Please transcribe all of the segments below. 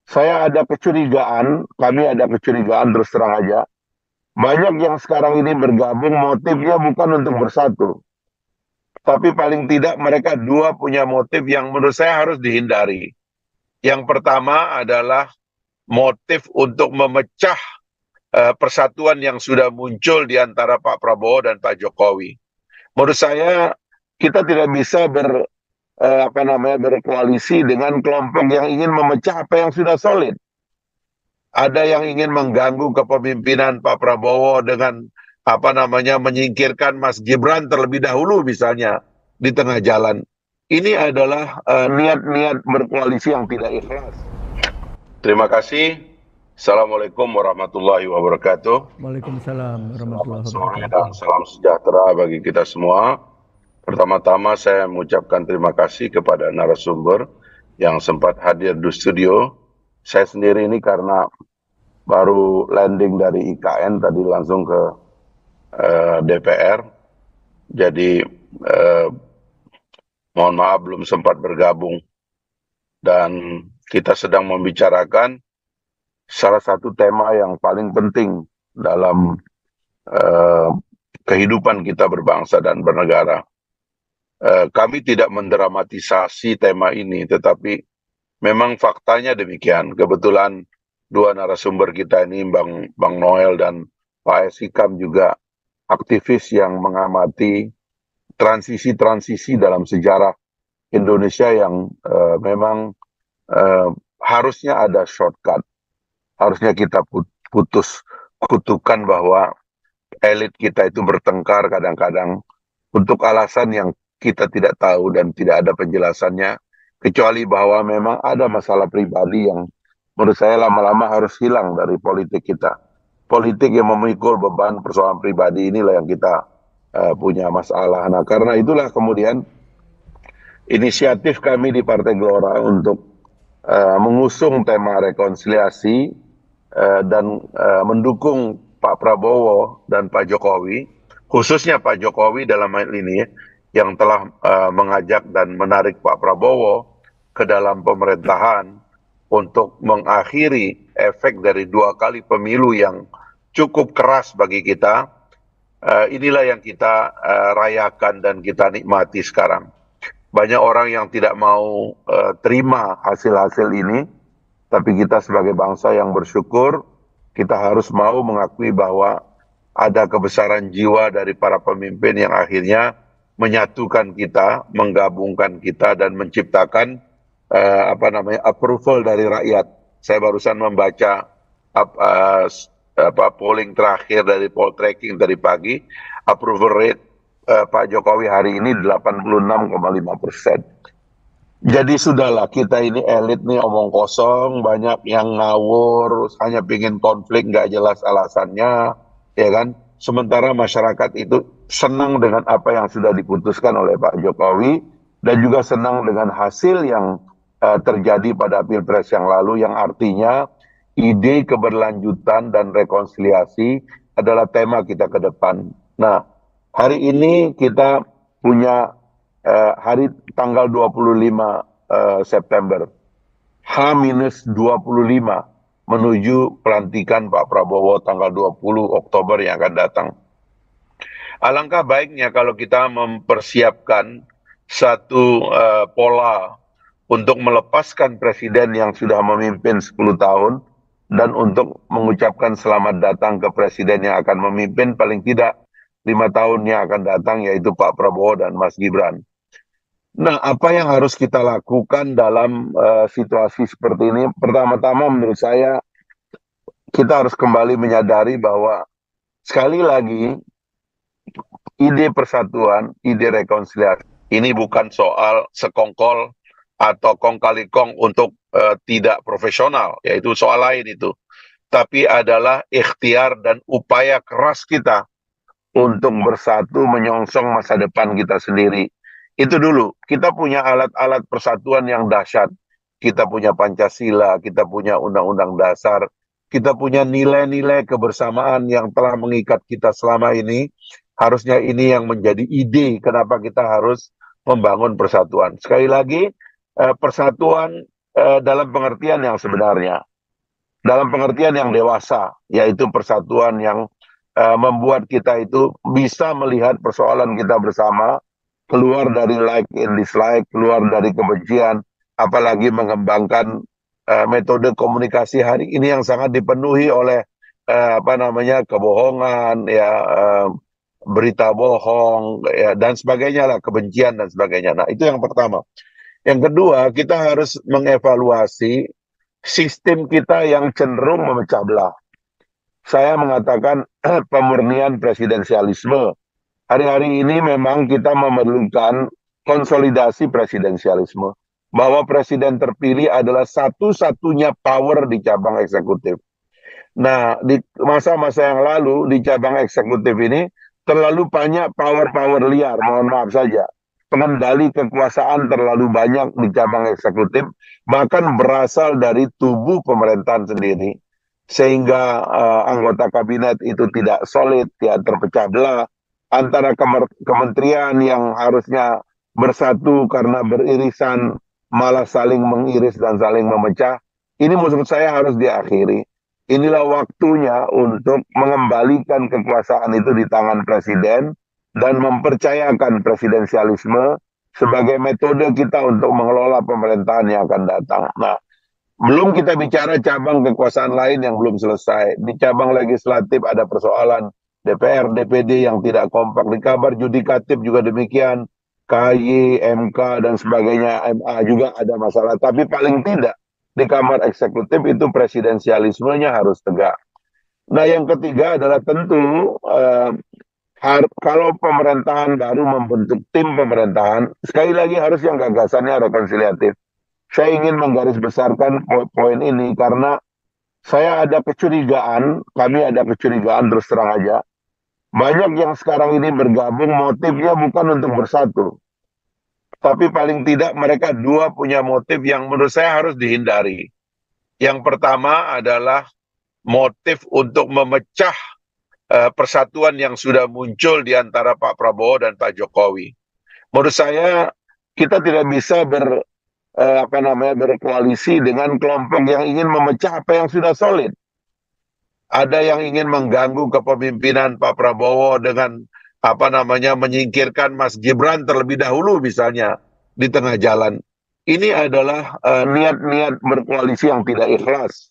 Saya ada kecurigaan, kami ada kecurigaan terus terang aja. Banyak yang sekarang ini bergabung motifnya bukan untuk bersatu. Tapi paling tidak mereka dua punya motif yang menurut saya harus dihindari. Yang pertama adalah motif untuk memecah persatuan yang sudah muncul di antara Pak Prabowo dan Pak Jokowi. Menurut saya kita tidak bisa berkoalisi dengan kelompok yang ingin memecah apa yang sudah solid. Ada yang ingin mengganggu kepemimpinan Pak Prabowo dengan menyingkirkan Mas Gibran terlebih dahulu misalnya di tengah jalan. Ini adalah niat-niat berkoalisi yang tidak ikhlas. Terima kasih. Assalamualaikum warahmatullahi wabarakatuh. Waalaikumsalam Selamat warahmatullahi sore wabarakatuh. dan salam sejahtera bagi kita semua. Pertama-tama saya mengucapkan terima kasih kepada narasumber yang sempat hadir di studio. Saya sendiri ini karena baru landing dari IKN tadi langsung ke DPR. Jadi mohon maaf belum sempat bergabung. Dan kita sedang membicarakan salah satu tema yang paling penting dalam kehidupan kita berbangsa dan bernegara. Kami tidak mendramatisasi tema ini, tetapi memang faktanya demikian. Kebetulan dua narasumber kita ini, Bang Noel dan Pak S. Hikam juga aktivis yang mengamati transisi-transisi dalam sejarah Indonesia yang memang harusnya ada shortcut. Harusnya kita putus kutukan bahwa elit kita itu bertengkar kadang-kadang untuk alasan yang kita tidak tahu dan tidak ada penjelasannya, kecuali bahwa memang ada masalah pribadi yang menurut saya lama-lama harus hilang dari politik kita. Politik yang memikul beban persoalan pribadi inilah yang kita punya masalah. Nah, karena itulah kemudian inisiatif kami di Partai Gelora untuk mengusung tema rekonsiliasi dan mendukung Pak Prabowo dan Pak Jokowi, khususnya Pak Jokowi dalam hal ini yang telah mengajak dan menarik Pak Prabowo ke dalam pemerintahan untuk mengakhiri efek dari 2 kali pemilu yang cukup keras bagi kita. Inilah yang kita rayakan dan kita nikmati sekarang. Banyak orang yang tidak mau terima hasil-hasil ini, tapi kita sebagai bangsa yang bersyukur, kita harus mau mengakui bahwa ada kebesaran jiwa dari para pemimpin yang akhirnya menyatukan kita, menggabungkan kita, dan menciptakan approval dari rakyat. Saya barusan membaca polling terakhir dari poll tracking dari pagi, approval rate Pak Jokowi hari ini 86,5%. Jadi sudahlah, kita ini elit nih omong kosong, banyak yang ngawur, hanya pingin konflik nggak jelas alasannya, ya kan? Sementara masyarakat itu senang dengan apa yang sudah diputuskan oleh Pak Jokowi dan juga senang dengan hasil yang terjadi pada Pilpres yang lalu, yang artinya ide keberlanjutan dan rekonsiliasi adalah tema kita ke depan. Nah, hari ini kita punya hari tanggal 25 September, H-25 menuju pelantikan Pak Prabowo tanggal 20 Oktober yang akan datang. Alangkah baiknya kalau kita mempersiapkan satu pola untuk melepaskan presiden yang sudah memimpin 10 tahun dan untuk mengucapkan selamat datang ke presiden yang akan memimpin paling tidak 5 tahun yang akan datang, yaitu Pak Prabowo dan Mas Gibran. Nah, apa yang harus kita lakukan dalam situasi seperti ini? Pertama-tama menurut saya kita harus kembali menyadari bahwa sekali lagi ide persatuan, ide rekonsiliasi ini bukan soal sekongkol atau kong kali kong untuk tidak profesional, yaitu soal lain itu. Tapi adalah ikhtiar dan upaya keras kita untuk bersatu menyongsong masa depan kita sendiri. Itu dulu, kita punya alat-alat persatuan yang dahsyat. Kita punya Pancasila, kita punya Undang-Undang Dasar, kita punya nilai-nilai kebersamaan yang telah mengikat kita selama ini. Harusnya ini yang menjadi ide kenapa kita harus membangun persatuan. Sekali lagi, persatuan dalam pengertian yang sebenarnya, dalam pengertian yang dewasa, yaitu persatuan yang membuat kita itu bisa melihat persoalan kita bersama, keluar dari like and dislike, keluar dari kebencian, apalagi mengembangkan metode komunikasi hari ini yang sangat dipenuhi oleh apa namanya kebohongan, ya berita bohong, ya, dan sebagainya lah, kebencian dan sebagainya. Nah, itu yang pertama. Yang kedua, kita harus mengevaluasi sistem kita yang cenderung memecah belah. Saya mengatakan pemurnian presidensialisme. Hari-hari ini memang kita memerlukan konsolidasi presidensialisme. Bahwa presiden terpilih adalah satu-satunya power di cabang eksekutif. Nah, di masa-masa yang lalu di cabang eksekutif ini terlalu banyak power-power liar, mohon maaf saja. Pengendali kekuasaan terlalu banyak di cabang eksekutif, bahkan berasal dari tubuh pemerintahan sendiri. Sehingga anggota kabinet itu tidak solid, ya terpecah belah antara kementerian yang harusnya bersatu karena beririsan, malah saling mengiris dan saling memecah. Ini menurut saya harus diakhiri. Inilah waktunya untuk mengembalikan kekuasaan itu di tangan presiden dan mempercayakan presidensialisme sebagai metode kita untuk mengelola pemerintahan yang akan datang. Nah, belum kita bicara cabang kekuasaan lain yang belum selesai. Di cabang legislatif ada persoalan DPR, DPD yang tidak kompak. Di kabar yudikatif juga demikian. KY, MK, dan sebagainya, MA juga ada masalah. Tapi paling tidak di kamar eksekutif itu presidensialismenya harus tegak. Nah, yang ketiga adalah tentu kalau pemerintahan baru membentuk tim pemerintahan, sekali lagi harus yang gagasannya rekonsiliatif. Saya ingin menggarisbesarkan poin ini karena saya ada kecurigaan, kami ada kecurigaan terus terang aja. Banyak yang sekarang ini bergabung motifnya bukan untuk bersatu. Tapi paling tidak mereka dua punya motif yang menurut saya harus dihindari. Yang pertama adalah motif untuk memecah persatuan yang sudah muncul di antara Pak Prabowo dan Pak Jokowi. Menurut saya kita tidak bisa berkoalisi dengan kelompok yang ingin memecah apa yang sudah solid. Ada yang ingin mengganggu kepemimpinan Pak Prabowo dengan menyingkirkan Mas Gibran terlebih dahulu misalnya di tengah jalan. Ini adalah niat-niat berkoalisi yang tidak ikhlas.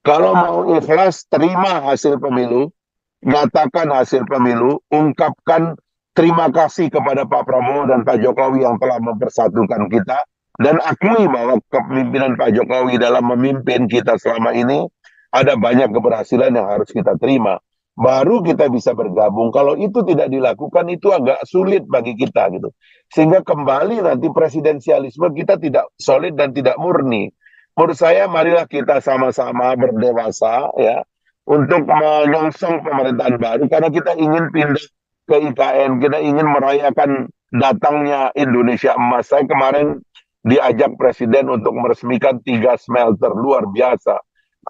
Kalau mau ikhlas, terima hasil pemilu, nyatakan hasil pemilu, ungkapkan terima kasih kepada Pak Prabowo dan Pak Jokowi yang telah mempersatukan kita, dan akui bahwa kepemimpinan Pak Jokowi dalam memimpin kita selama ini ada banyak keberhasilan yang harus kita terima. Baru kita bisa bergabung. Kalau itu tidak dilakukan, itu agak sulit bagi kita gitu. Sehingga kembali nanti presidensialisme kita tidak solid dan tidak murni. Menurut saya, marilah kita sama-sama berdewasa ya untuk menyongsong pemerintahan baru karena kita ingin pindah ke IKN, kita ingin merayakan datangnya Indonesia Emas. Saya kemarin diajak presiden untuk meresmikan 3 smelter luar biasa.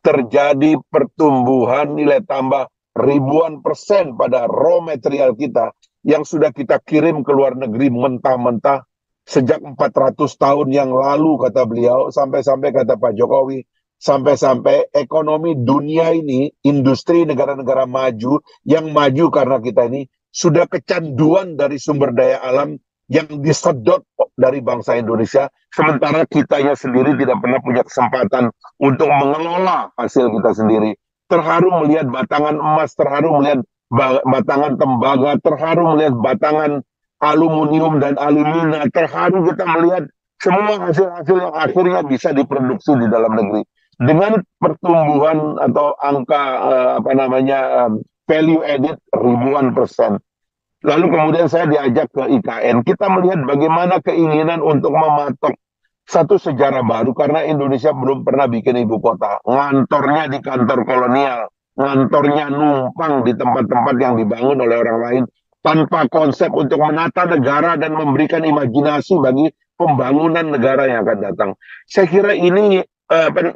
Terjadi pertumbuhan nilai tambah ribuan persen pada raw material kita yang sudah kita kirim ke luar negeri mentah-mentah sejak 400 tahun yang lalu, kata beliau, sampai-sampai kata Pak Jokowi, sampai-sampai ekonomi dunia ini, industri negara-negara maju, yang maju karena kita ini sudah kecanduan dari sumber daya alam yang disedot dari bangsa Indonesia, sementara kitanya sendiri tidak pernah punya kesempatan untuk mengelola hasil kita sendiri. Terharu melihat batangan emas, terharu melihat batangan tembaga, terharu melihat batangan aluminium dan alumina, terharu kita melihat semua hasil-hasil yang akhirnya bisa diproduksi di dalam negeri. Dengan pertumbuhan atau angka value added ribuan persen. Lalu kemudian saya diajak ke IKN. Kita melihat bagaimana keinginan untuk mematok satu sejarah baru karena Indonesia belum pernah bikin ibu kota. Ngantornya di kantor kolonial, ngantornya numpang di tempat-tempat yang dibangun oleh orang lain tanpa konsep untuk menata negara dan memberikan imajinasi bagi pembangunan negara yang akan datang. Saya kira ini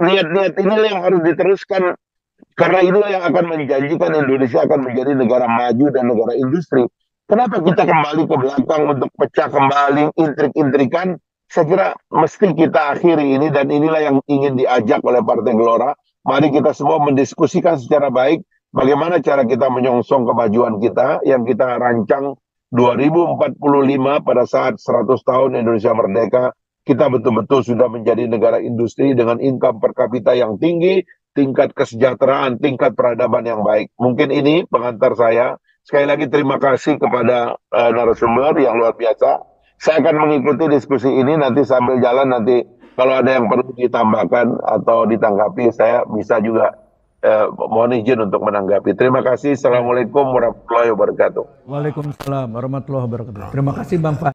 niat-niat inilah yang harus diteruskan karena inilah yang akan menjanjikan Indonesia akan menjadi negara maju dan negara industri. Kenapa kita kembali ke belakang untuk pecah kembali intrik-intrikan Saya kira mesti kita akhiri ini, dan inilah yang ingin diajak oleh Partai Gelora. Mari kita semua mendiskusikan secara baik bagaimana cara kita menyongsong kemajuan kita yang kita rancang 2045 pada saat 100 tahun Indonesia merdeka. Kita betul-betul sudah menjadi negara industri dengan income per kapita yang tinggi, tingkat kesejahteraan, tingkat peradaban yang baik. Mungkin ini pengantar saya. Sekali lagi terima kasih kepada narasumber yang luar biasa. Saya akan mengikuti diskusi ini nanti sambil jalan, nanti kalau ada yang perlu ditambahkan atau ditanggapi, saya bisa juga mohon izin untuk menanggapi. Terima kasih. Assalamualaikum warahmatullahi wabarakatuh. Waalaikumsalam warahmatullahi wabarakatuh. Terima kasih Bang Fahri.